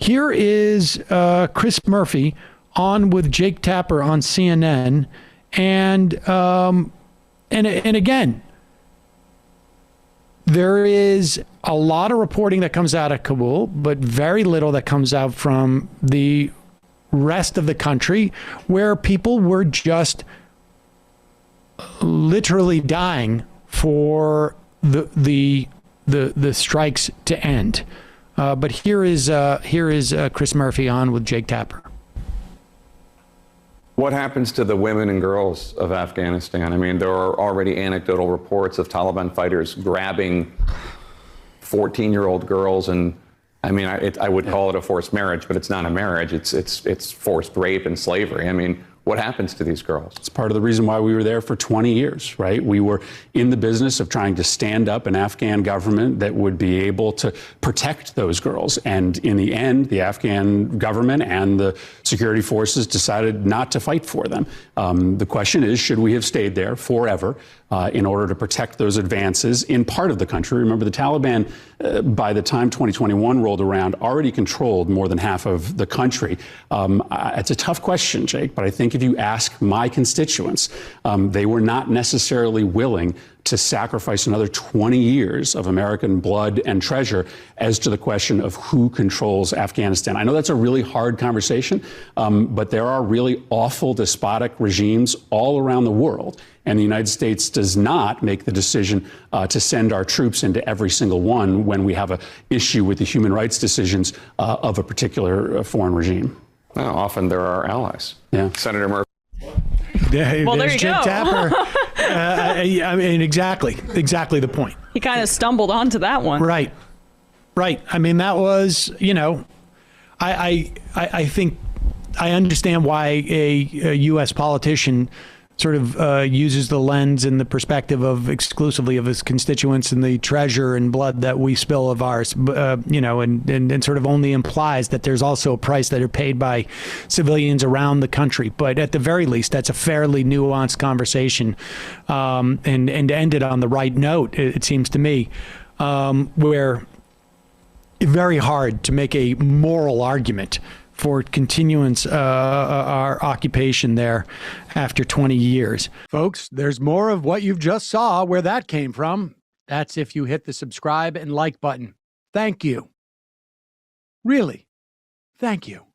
Here is Chris Murphy on with Jake Tapper on CNN, and again, there is a lot of reporting that comes out of Kabul, but very little that comes out from the rest of the country, where people were just literally dying for the strikes to end. But here is Chris Murphy on with Jake Tapper. What happens to the women and girls of Afghanistan? I mean, there are already anecdotal reports of Taliban fighters grabbing 14-year-old girls, and I mean, I would call it a forced marriage, but it's not a marriage. It's forced rape and slavery. I mean, what happens to these girls? It's part of the reason why we were there for 20 years, right? We were in the business of trying to stand up an Afghan government that would be able to protect those girls. And in the end, the Afghan government and the security forces decided not to fight for them. The question is, should we have stayed there forever in order to protect those advances in part of the country? Remember, the Taliban, by the time 2021 rolled around, already controlled more than half of the country. It's a tough question, Jake, but I think if you ask my constituents, they were not necessarily willing to sacrifice another 20 years of American blood and treasure as to the question of who controls Afghanistan. I know that's a really hard conversation, but there are really awful despotic regimes all around the world. And the United States does not make the decision to send our troops into every single one when we have an issue with the human rights decisions of a particular foreign regime. Well, often there are allies. Yeah. Senator Murphy. Well, there you Jake go. Tapper. I mean, exactly the point. He kind of stumbled onto that one. Right. I mean, that was, I think I understand why a U.S. politician sort of uses the lens and the perspective of exclusively of his constituents and the treasure and blood that we spill of ours, and sort of only implies that there's also a price that are paid by civilians around the country. But at the very least, that's a fairly nuanced conversation, and ended on the right note, it seems to me, where very hard to make a moral argument for continuance our occupation there after 20 years. Folks, there's more of what you've just saw where that came from. That's if you hit the subscribe and like button. Thank you. Really, thank you.